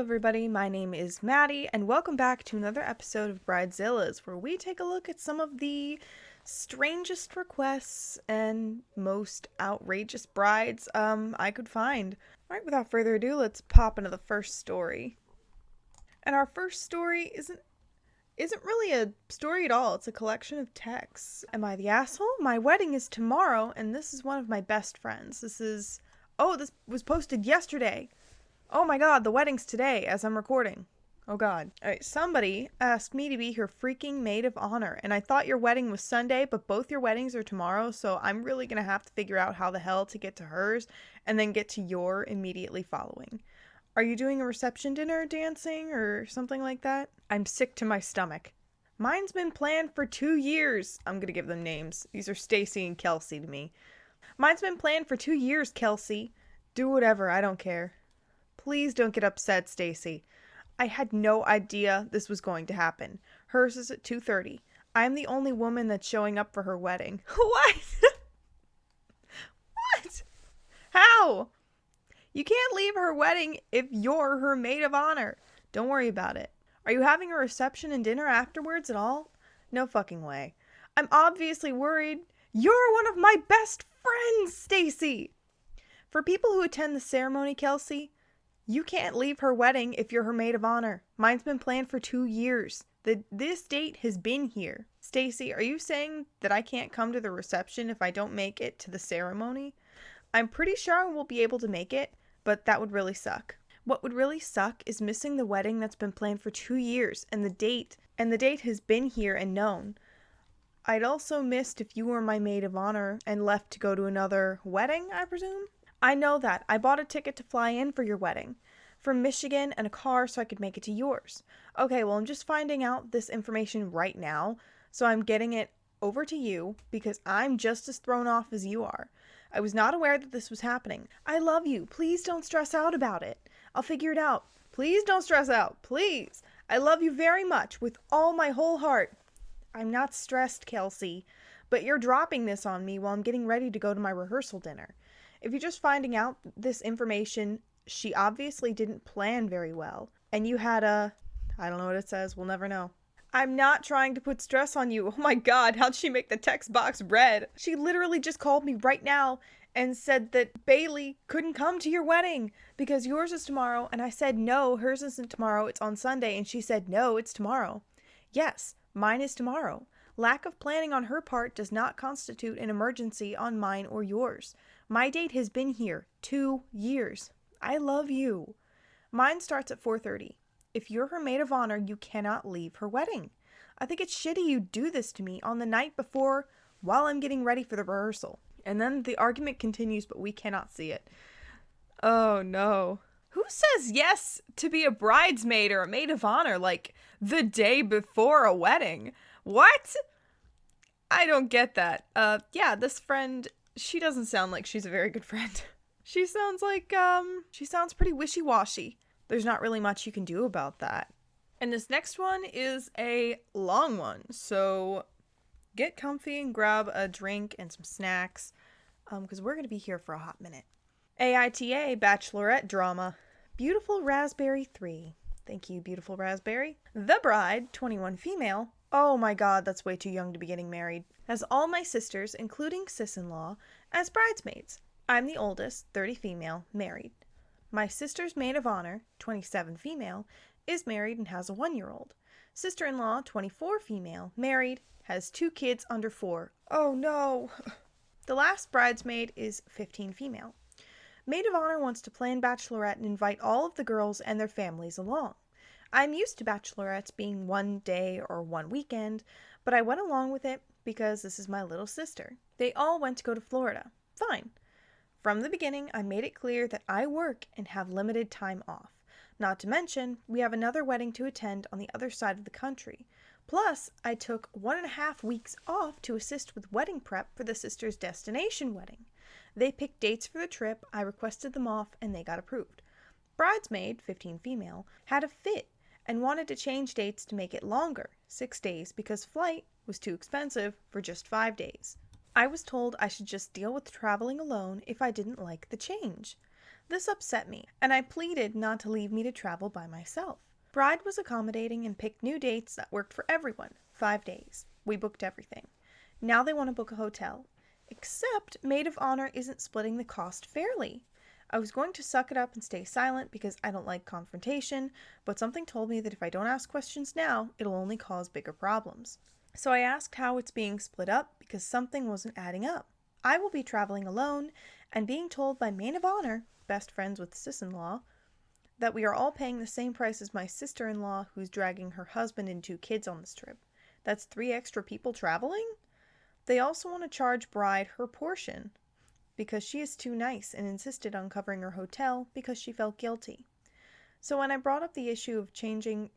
Hello everybody, my name is Maddie, and welcome back to another episode of Bridezillas, where we take a look at some of the strangest requests and most outrageous brides I could find. Alright, without further ado, let's pop into the first story. And our first story isn't really a story at all, it's a collection of texts. Am I the asshole? My wedding is tomorrow, and this is one of my best friends. This was posted yesterday. Oh my god, the wedding's today as I'm recording. Oh god. Alright, somebody asked me to be her freaking maid of honor, and I thought your wedding was Sunday, but both your weddings are tomorrow, so I'm really gonna have to figure out how the hell to get to hers, and then get to your immediately following. Are you doing a reception dinner, dancing, or something like that? I'm sick to my stomach. Mine's been planned for 2 years. I'm gonna give them names. These are Stacy and Kelsey to me. Mine's been planned for 2 years, Kelsey. Do whatever, I don't care. Please don't get upset, Stacy. I had no idea this was going to happen. Hers is at 2:30. I'm the only woman that's showing up for her wedding. What? What? How? You can't leave her wedding if you're her maid of honor. Don't worry about it. Are you having a reception and dinner afterwards at all? No fucking way. I'm obviously worried. You're one of my best friends, Stacy. For people who attend the ceremony, Kelsey, you can't leave her wedding if you're her maid of honor. Mine's been planned for 2 years. This date has been here. Stacy, are you saying that I can't come to the reception if I don't make it to the ceremony? I'm pretty sure I will be able to make it, but that would really suck. What would really suck is missing the wedding that's been planned for 2 years, and the date has been here and known. I'd also missed if you were my maid of honor and left to go to another wedding, I presume? I know that. I bought a ticket to fly in for your wedding from Michigan and a car so I could make it to yours. Okay, well, I'm just finding out this information right now, so I'm getting it over to you because I'm just as thrown off as you are. I was not aware that this was happening. I love you. Please don't stress out about it. I'll figure it out. Please don't stress out. Please. I love you very much with all my whole heart. I'm not stressed, Kelsey, but you're dropping this on me while I'm getting ready to go to my rehearsal dinner. If you're just finding out this information, she obviously didn't plan very well. And you had I don't know what it says, we'll never know. I'm not trying to put stress on you. Oh my god, how'd she make the text box red? She literally just called me right now and said that Bailey couldn't come to your wedding because yours is tomorrow. And I said, no, hers isn't tomorrow, it's on Sunday. And she said, no, it's tomorrow. Yes, mine is tomorrow. Lack of planning on her part does not constitute an emergency on mine or yours. My date has been here 2 years. I love you. Mine starts at 4:30. If you're her maid of honor, you cannot leave her wedding. I think it's shitty you do this to me on the night before while I'm getting ready for the rehearsal. And then the argument continues, but we cannot see it. Oh no. Who says yes to be a bridesmaid or a maid of honor like the day before a wedding? What? I don't get that. Yeah, this friend, she doesn't sound like she's a very good friend. She sounds pretty wishy-washy. There's not really much you can do about that. And this next one is a long one, so get comfy and grab a drink and some snacks, because we're going to be here for a hot minute. AITA Bachelorette Drama. Beautiful Raspberry 3. Thank you, Beautiful Raspberry. The bride, 21 female. Oh my god, that's way too young to be getting married. Has all my sisters, including sis-in-law, as bridesmaids. I'm the oldest, 30 female, married. My sister's maid of honor, 27 female, is married and has a 1-year-old. Sister-in-law, 24 female, married, has 2 kids under 4. Oh no! The last bridesmaid is 15 female. Maid of honor wants to plan bachelorette and invite all of the girls and their families along. I'm used to bachelorettes being 1 day or 1 weekend, but I went along with it because this is my little sister. They all went to go to Florida. Fine. From the beginning, I made it clear that I work and have limited time off. Not to mention, we have another wedding to attend on the other side of the country. Plus, I took 1.5 weeks off to assist with wedding prep for the sister's destination wedding. They picked dates for the trip, I requested them off, and they got approved. Bridesmaid, 15 female, had a fit and wanted to change dates to make it longer, 6 days, because flight was too expensive for just 5 days. I was told I should just deal with traveling alone if I didn't like the change. This upset me, and I pleaded not to leave me to travel by myself. Bride was accommodating and picked new dates that worked for everyone. 5 days. We booked everything. Now they want to book a hotel. Except Maid of Honor isn't splitting the cost fairly. I was going to suck it up and stay silent because I don't like confrontation, but something told me that if I don't ask questions now, it'll only cause bigger problems. So I asked how it's being split up because something wasn't adding up. I will be traveling alone and being told by Maid of Honor, best friends with sis-in-law, that we are all paying the same price as my sister-in-law who's dragging her husband and 2 kids on this trip. That's 3 extra people traveling? They also want to charge Bride her portion because she is too nice and insisted on covering her hotel because she felt guilty. So when I brought up the issue of charging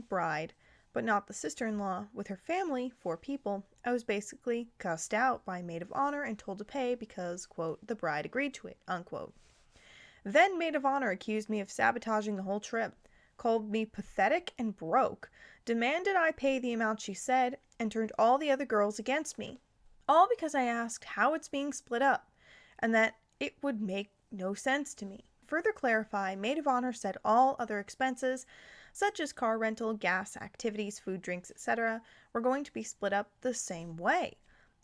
Bride, but not the sister-in-law with her family, 4 people, I was basically cussed out by Maid of Honor and told to pay because, quote, the bride agreed to it, unquote. Then Maid of Honor accused me of sabotaging the whole trip, called me pathetic and broke, demanded I pay the amount she said, and turned all the other girls against me. All because I asked how it's being split up, and that it would make no sense to me. Further clarify, Maid of Honor said all other expenses, such as car rental, gas, activities, food, drinks, etc., were going to be split up the same way.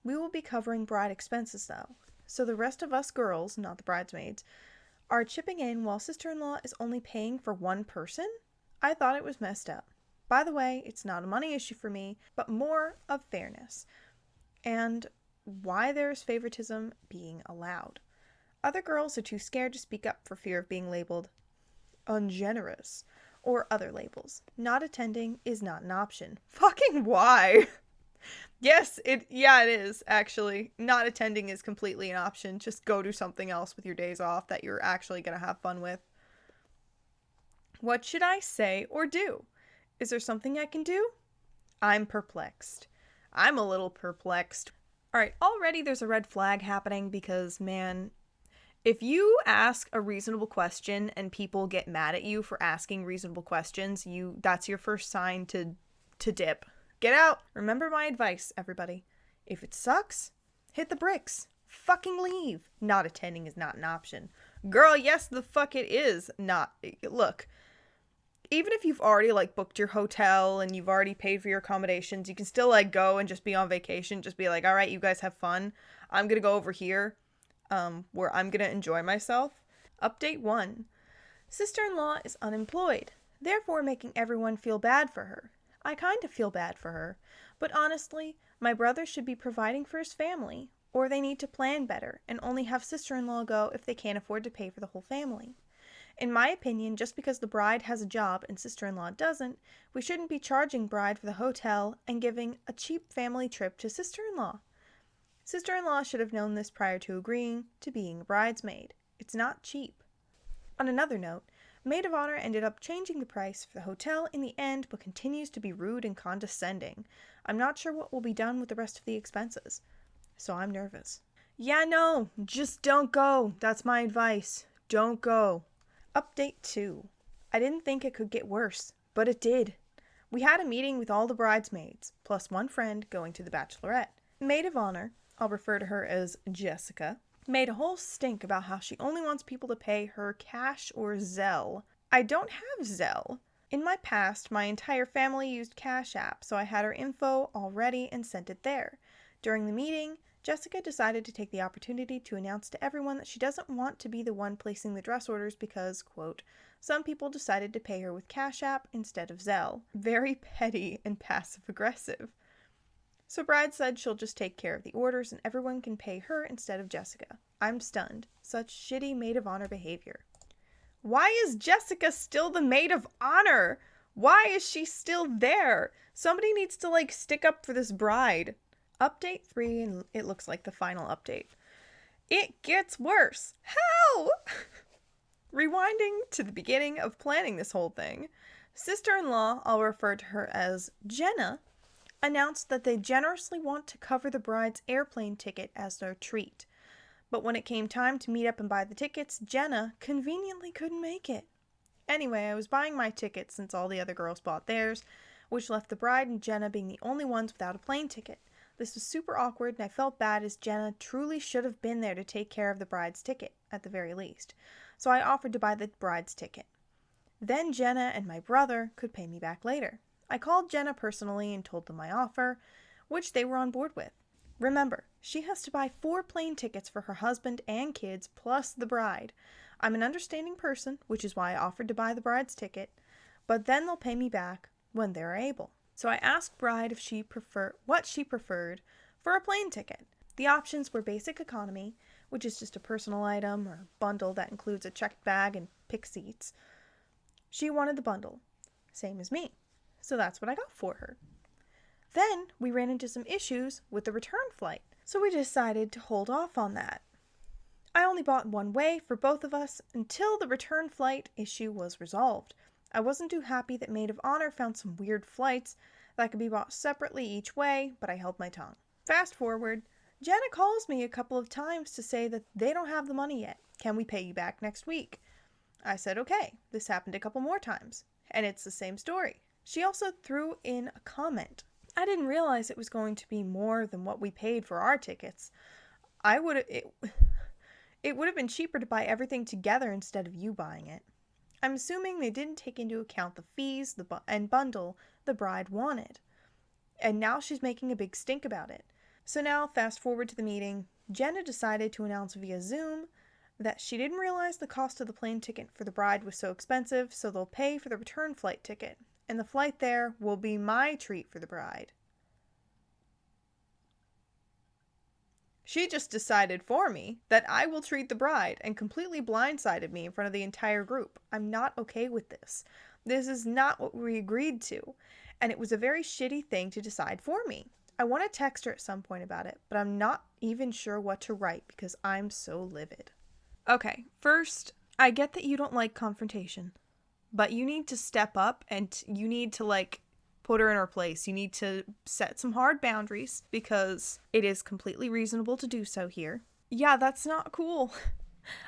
We will be covering bride expenses though, so the rest of us girls, not the bridesmaids, are chipping in while sister-in-law is only paying for one person? I thought it was messed up. By the way, it's not a money issue for me, but more of fairness, and why there is favoritism being allowed. Other girls are too scared to speak up for fear of being labeled ungenerous or other labels. Not attending is not an option. Fucking why? Yes, it is, actually. Not attending is completely an option. Just go do something else with your days off that you're actually going to have fun with. What should I say or do? Is there something I can do? I'm perplexed. I'm a little perplexed. Alright, already there's a red flag happening because, man, if you ask a reasonable question and people get mad at you for asking reasonable questions, that's your first sign to dip. Get out. Remember my advice, everybody. If it sucks, hit the bricks. Fucking leave. Not attending is not an option. Girl, yes, the fuck it is not. Look, even if you've already, booked your hotel and you've already paid for your accommodations, you can still, go and just be on vacation. Just be like, all right, you guys have fun. I'm gonna go over here, where I'm gonna enjoy myself. Update 1. Sister-in-law is unemployed, therefore making everyone feel bad for her. I kind of feel bad for her, but honestly, my brother should be providing for his family, or they need to plan better and only have sister-in-law go if they can't afford to pay for the whole family. In my opinion, just because the bride has a job and sister-in-law doesn't, we shouldn't be charging bride for the hotel and giving a cheap family trip to sister-in-law. Sister-in-law should have known this prior to agreeing to being a bridesmaid. It's not cheap. On another note, Maid of Honor ended up changing the price for the hotel in the end, but continues to be rude and condescending. I'm not sure what will be done with the rest of the expenses, so I'm nervous. Yeah, no, just don't go. That's my advice. Don't go. Update 2. I didn't think it could get worse, but it did. We had a meeting with all the bridesmaids, plus one friend going to the bachelorette. Maid of Honor, I'll refer to her as Jessica, made a whole stink about how she only wants people to pay her cash or Zelle. I don't have Zelle. In my past, my entire family used Cash App, so I had her info already and sent it there. During the meeting, Jessica decided to take the opportunity to announce to everyone that she doesn't want to be the one placing the dress orders because, quote, some people decided to pay her with Cash App instead of Zelle. Very petty and passive-aggressive. So Bride said she'll just take care of the orders and everyone can pay her instead of Jessica. I'm stunned. Such shitty Maid of Honor behavior. Why is Jessica still the Maid of Honor? Why is she still there? Somebody needs to, stick up for this bride. Update 3, and it looks like the final update. It gets worse. How? Rewinding to the beginning of planning this whole thing, sister-in-law, I'll refer to her as Jenna, announced that they generously want to cover the bride's airplane ticket as their treat. But when it came time to meet up and buy the tickets, Jenna conveniently couldn't make it. Anyway, I was buying my tickets since all the other girls bought theirs, which left the bride and Jenna being the only ones without a plane ticket. This was super awkward, and I felt bad as Jenna truly should have been there to take care of the bride's ticket, at the very least. So I offered to buy the bride's ticket. Then Jenna and my brother could pay me back later. I called Jenna personally and told them my offer, which they were on board with. Remember, she has to buy 4 plane tickets for her husband and kids, plus the bride. I'm an understanding person, which is why I offered to buy the bride's ticket, but then they'll pay me back when they're able. So I asked Bride what she preferred for a plane ticket. The options were basic economy, which is just a personal item or bundle that includes a checked bag and pick seats. She wanted the bundle, same as me, so that's what I got for her. Then we ran into some issues with the return flight, so we decided to hold off on that. I only bought one way for both of us until the return flight issue was resolved. I wasn't too happy that Maid of Honor found some weird flights that could be bought separately each way, but I held my tongue. Fast forward, Jenna calls me a couple of times to say that they don't have the money yet. Can we pay you back next week? I said okay. This happened a couple more times, and it's the same story. She also threw in a comment. I didn't realize it was going to be more than what we paid for our tickets. It would have been cheaper to buy everything together instead of you buying it. I'm assuming they didn't take into account the fees and bundle the bride wanted. And now she's making a big stink about it. So now, fast forward to the meeting, Jenna decided to announce via Zoom that she didn't realize the cost of the plane ticket for the bride was so expensive, so they'll pay for the return flight ticket. And the flight there will be my treat for the bride. She just decided for me that I will treat the bride and completely blindsided me in front of the entire group. I'm not okay with this. This is not what we agreed to, and it was a very shitty thing to decide for me. I want to text her at some point about it, but I'm not even sure what to write because I'm so livid. Okay, first, I get that you don't like confrontation, but you need to step up and you need to put her in her place. You need to set some hard boundaries because it is completely reasonable to do so here. Yeah, that's not cool.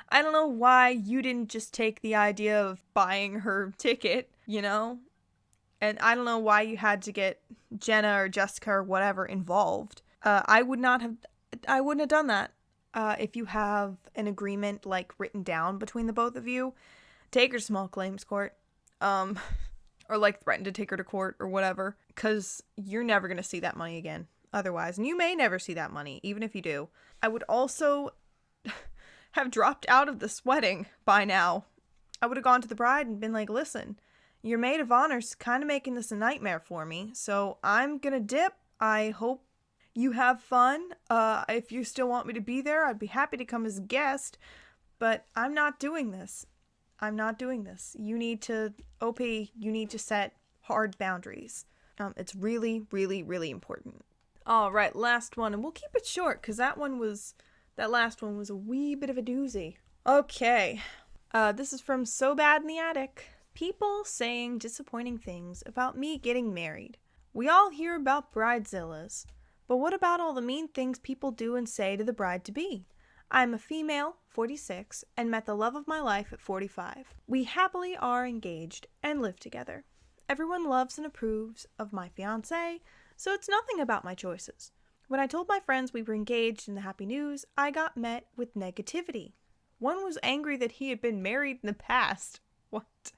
I don't know why you didn't just take the idea of buying her ticket, And I don't know why you had to get Jenna or Jessica or whatever involved. I wouldn't have done that. If you have an agreement written down between the both of you, take her to small claims court. Or threaten to take her to court or whatever, because you're never going to see that money again otherwise, and you may never see that money, even if you do. I would also have dropped out of this wedding by now. I would have gone to the bride and been like, listen, your maid of honor's kind of making this a nightmare for me, so I'm going to dip. I hope you have fun. If you still want me to be there, I'd be happy to come as a guest, but I'm not doing this. You need to set hard boundaries. It's really, really, really important. All right, last one, and we'll keep it short because that last one was a wee bit of a doozy. Okay, this is from So Bad in the Attic. People saying disappointing things about me getting married. We all hear about Bridezillas, but what about all the mean things people do and say to the bride-to-be? I'm a female, 46, and met the love of my life at 45. We happily are engaged and live together. Everyone loves and approves of my fiancé, so it's nothing about my choices. When I told my friends we were engaged in the happy news, I got met with negativity. One was angry that he had been married in the past. What?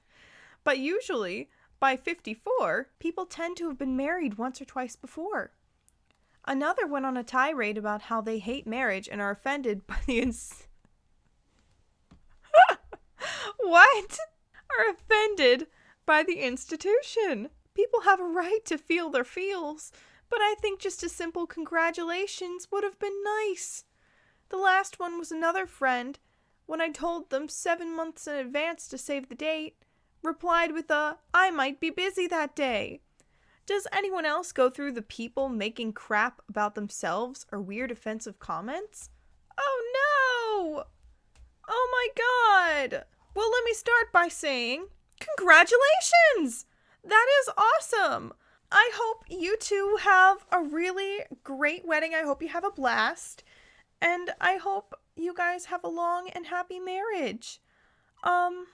But usually, by 54, people tend to have been married once or twice before. Another went on a tirade about how they hate marriage and are offended by the What? Are offended by the institution. People have a right to feel their feels, but I think just a simple congratulations would have been nice. The last one was another friend, when I told them 7 months in advance to save the date, replied with I might be busy that day. Does anyone else go through the people making crap about themselves or weird offensive comments? Oh no! Oh my god! Well, let me start by saying, congratulations! That is awesome! I hope you two have a really great wedding. I hope you have a blast. And I hope you guys have a long and happy marriage. I'm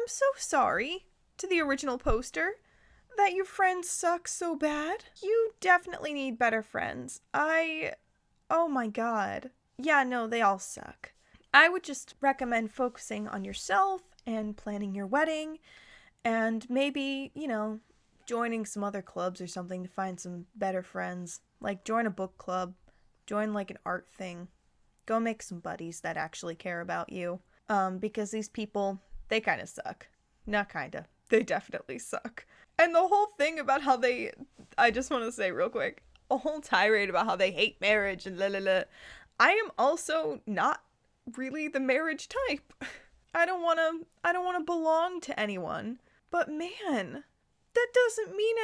so sorry to the original poster. that your friends suck so bad. You definitely need better friends. Oh my god. Yeah, no, they all suck. I would just recommend focusing on yourself and planning your wedding and maybe, joining some other clubs or something to find some better friends. Like join a book club, join like an art thing. Go make some buddies that actually care about you. Because these people, they kind of suck. Not kinda. They definitely suck. And the whole thing about how I just want to say real quick, a whole tirade about how they hate marriage and la la la. I am also not really the marriage type. I don't want to belong to anyone. But man, that doesn't mean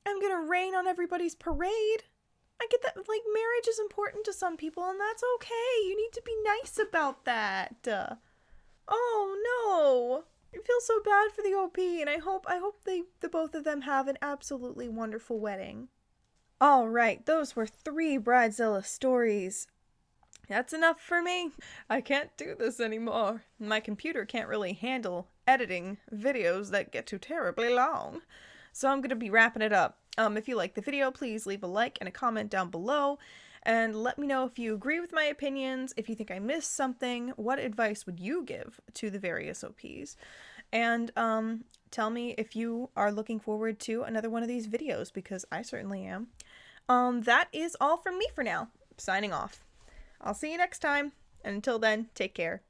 I'm going to rain on everybody's parade. I get that, marriage is important to some people, and that's okay. You need to be nice about that. Oh, no. I feel so bad for the OP, and I hope the both of them have an absolutely wonderful wedding. All right, those were 3 Bridezilla stories. That's enough for me. I can't do this anymore. My computer can't really handle editing videos that get too terribly long. So I'm going to be wrapping it up. If you like the video, please leave a like and a comment down below. And let me know if you agree with my opinions, if you think I missed something, what advice would you give to the various OPs? And tell me if you are looking forward to another one of these videos, because I certainly am. That is all from me for now. Signing off. I'll see you next time, and until then, take care.